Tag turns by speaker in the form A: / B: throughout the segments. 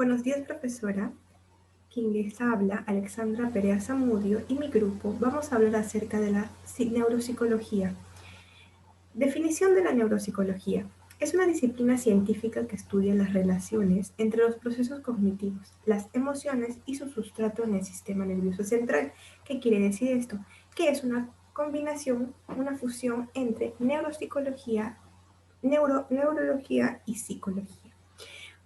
A: Buenos días, profesora. Quien les habla, Alexandra Perea Zamudio, y mi grupo vamos a hablar acerca de la neuropsicología. Definición de la neuropsicología. Es una disciplina científica que estudia las relaciones entre los procesos cognitivos, las emociones y su sustrato en el sistema nervioso central. ¿Qué quiere decir esto? Que es una combinación, una fusión entre neuropsicología, neurología y psicología.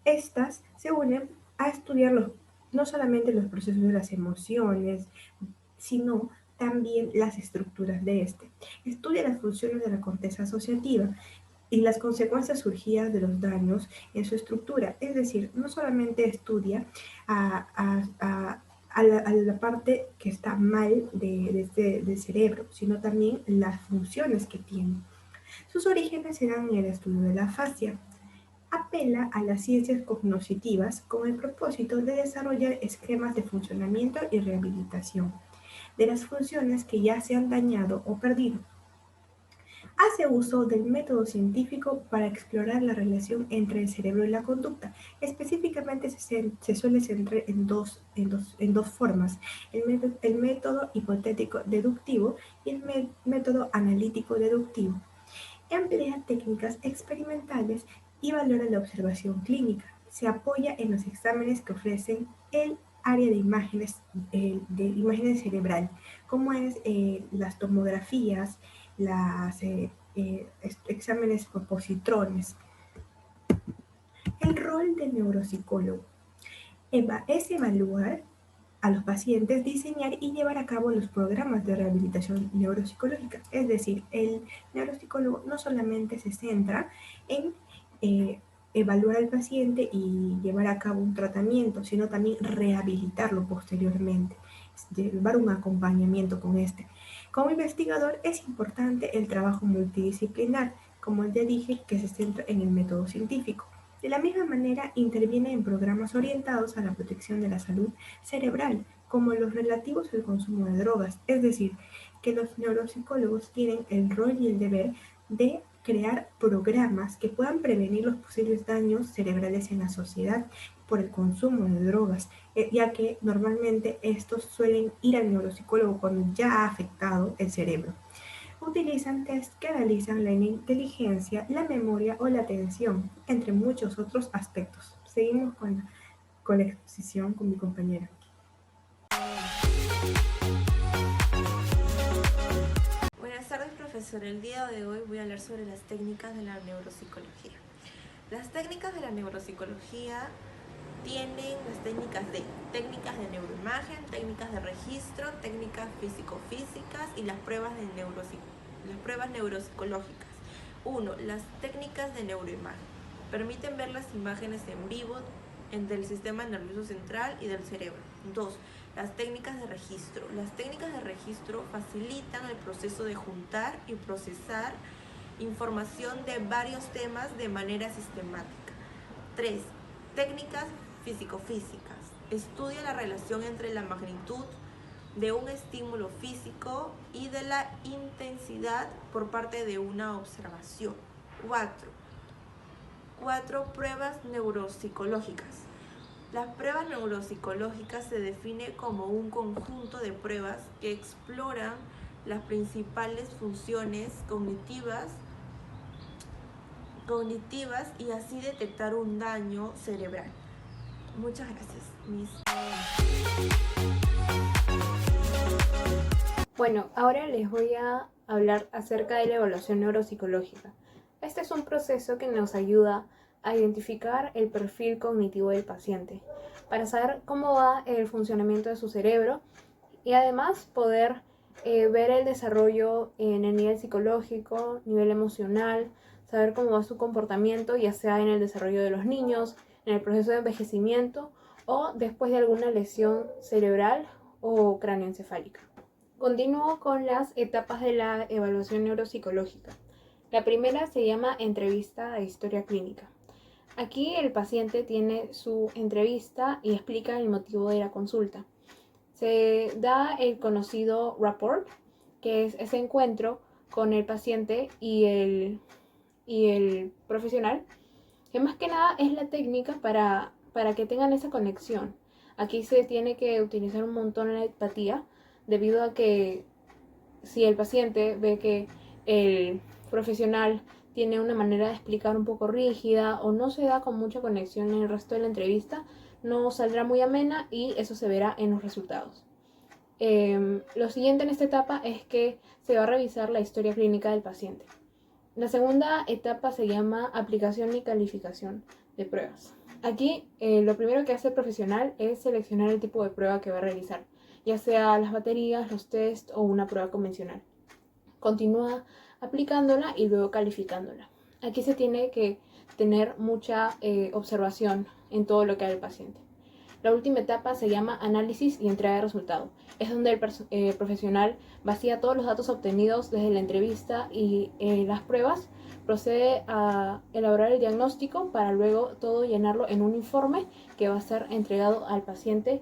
A: Estas se unen a estudiar no solamente los procesos de las emociones, sino también las estructuras de este. Estudia las funciones de la corteza asociativa y las consecuencias surgidas de los daños en su estructura. Es decir, no solamente estudia a la parte que está mal del cerebro, sino también las funciones que tiene. Sus orígenes se dan en el estudio de la afasia. Apela a las ciencias cognitivas con el propósito de desarrollar esquemas de funcionamiento y rehabilitación de las funciones que ya se han dañado o perdido. Hace uso del método científico para explorar la relación entre el cerebro y la conducta. Específicamente se suele centrar en dos formas, el método hipotético deductivo y el método analítico deductivo. Emplea técnicas experimentales y valora la observación clínica. Se apoya en los exámenes que ofrecen el área de imágenes cerebral, como es las tomografías, los exámenes por positrones. El rol del neuropsicólogo es evaluar a los pacientes, diseñar y llevar a cabo los programas de rehabilitación neuropsicológica. Es decir, el neuropsicólogo no solamente se centra en evaluar al paciente y llevar a cabo un tratamiento, sino también rehabilitarlo posteriormente, llevar un acompañamiento con este. Como investigador es importante el trabajo multidisciplinar, como ya dije, que se centra en el método científico. De la misma manera, interviene en programas orientados a la protección de la salud cerebral, como los relativos al consumo de drogas. Es decir, que los neuropsicólogos tienen el rol y el deber de crear programas que puedan prevenir los posibles daños cerebrales en la sociedad por el consumo de drogas, ya que normalmente estos suelen ir al neuropsicólogo cuando ya ha afectado el cerebro. Utilizan test que analizan la inteligencia, la memoria o la atención, entre muchos otros aspectos. Seguimos con la exposición con mi compañera.
B: Buenas tardes, profesor. El día de hoy voy a hablar sobre las técnicas de la neuropsicología. Las técnicas de la neuropsicología tienen las técnicas de neuroimagen, técnicas de registro, técnicas físico-físicas y las pruebas neuropsicológicas. 1. Las técnicas de neuroimagen permiten ver las imágenes en vivo del sistema nervioso central y del cerebro. 2. Las técnicas de registro. Las técnicas de registro facilitan el proceso de juntar y procesar información de varios temas de manera sistemática. 3. Técnicas físico-físicas. Estudia la relación entre la magnitud de un estímulo físico y de la intensidad por parte de una observación. 4. Pruebas neuropsicológicas. Las pruebas neuropsicológicas se definen como un conjunto de pruebas que exploran las principales funciones cognitivas y así detectar un daño cerebral. Muchas gracias, Miss.
C: Bueno, ahora les voy a hablar acerca de la evaluación neuropsicológica. Este es un proceso que nos ayuda a identificar el perfil cognitivo del paciente para saber cómo va el funcionamiento de su cerebro y además poder ver el desarrollo en el nivel psicológico, nivel emocional, saber cómo va su comportamiento, ya sea en el desarrollo de los niños, en el proceso de envejecimiento o después de alguna lesión cerebral o cráneoencefálica. Continúo con las etapas de la evaluación neuropsicológica. La primera se llama entrevista de historia clínica. Aquí el paciente tiene su entrevista y explica el motivo de la consulta. Se da el conocido rapport, que es ese encuentro con el paciente y el profesional, que más que nada es la técnica para para que tengan esa conexión. Aquí se tiene que utilizar un montón la empatía, debido a que si el paciente ve que el profesional tiene una manera de explicar un poco rígida o no se da con mucha conexión en el resto de la entrevista, no saldrá muy amena y eso se verá en los resultados. Lo siguiente en esta etapa es que se va a revisar la historia clínica del paciente. La segunda etapa se llama aplicación y calificación de pruebas. Aquí lo primero que hace el profesional es seleccionar el tipo de prueba que va a realizar, ya sea las baterías, los test o una prueba convencional. Continúa aplicándola y luego calificándola. Aquí se tiene que tener mucha observación en todo lo que haga el paciente. La última etapa se llama análisis y entrega de resultado. Es donde el profesional vacía todos los datos obtenidos desde la entrevista y las pruebas, procede a elaborar el diagnóstico para luego todo llenarlo en un informe que va a ser entregado al paciente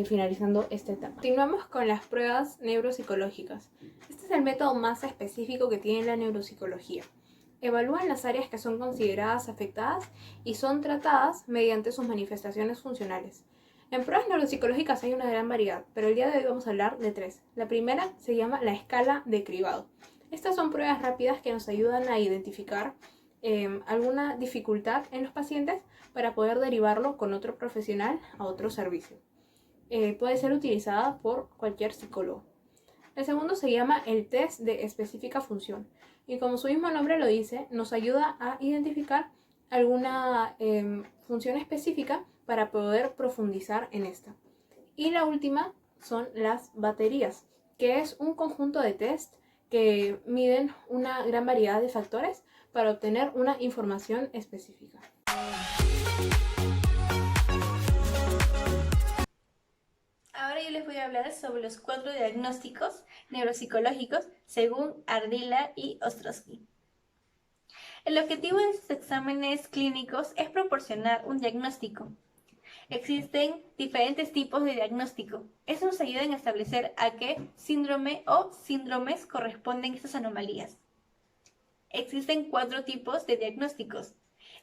C: finalizando esta etapa. Continuamos con las pruebas neuropsicológicas. Este es el método más específico que tiene la neuropsicología. Evalúan las áreas que son consideradas afectadas y son tratadas mediante sus manifestaciones funcionales. En pruebas neuropsicológicas hay una gran variedad, pero el día de hoy vamos a hablar de 3. La primera se llama la escala de cribado. Estas son pruebas rápidas que nos ayudan a identificar alguna dificultad en los pacientes para poder derivarlo con otro profesional a otro servicio. Puede ser utilizada por cualquier psicólogo. El segundo se llama el test de específica función y como su mismo nombre lo dice, nos ayuda a identificar alguna función específica para poder profundizar en esta. Y la última son las baterías, que es un conjunto de test que miden una gran variedad de factores para obtener una información específica.
B: Ahora yo les voy a hablar sobre los 4 diagnósticos neuropsicológicos según Ardila y Ostrowski. El objetivo de estos exámenes clínicos es proporcionar un diagnóstico. Existen diferentes tipos de diagnóstico. Eso nos ayuda a establecer a qué síndrome o síndromes corresponden estas anomalías. Existen 4 tipos de diagnósticos.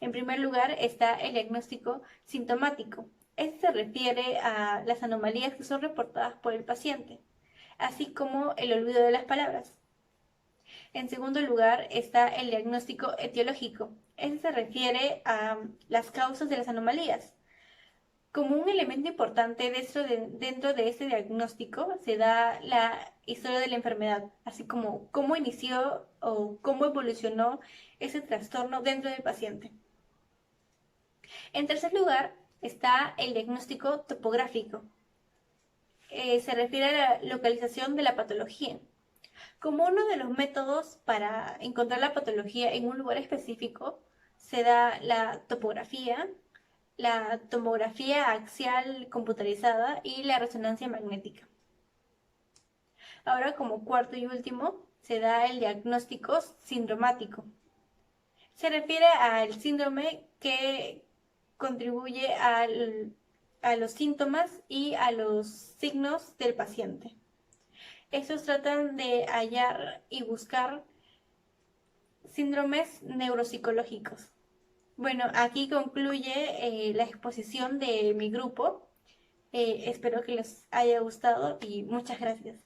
B: En primer lugar está el diagnóstico sintomático. Este se refiere a las anomalías que son reportadas por el paciente, así como el olvido de las palabras. En segundo lugar está el diagnóstico etiológico. Este se refiere a las causas de las anomalías. Como un elemento importante dentro de este diagnóstico se da la historia de la enfermedad, así como cómo inició o cómo evolucionó ese trastorno dentro del paciente. En tercer lugar está el diagnóstico topográfico. Se refiere a la localización de la patología. Como uno de los métodos para encontrar la patología en un lugar específico, se da la topografía, la tomografía axial computarizada y la resonancia magnética. Ahora, como cuarto y último, se da el diagnóstico sindromático. Se refiere al síndrome que contribuye a los síntomas y a los signos del paciente. Estos tratan de hallar y buscar síndromes neuropsicológicos. Bueno, aquí concluye la exposición de mi grupo. Espero que les haya gustado y muchas gracias.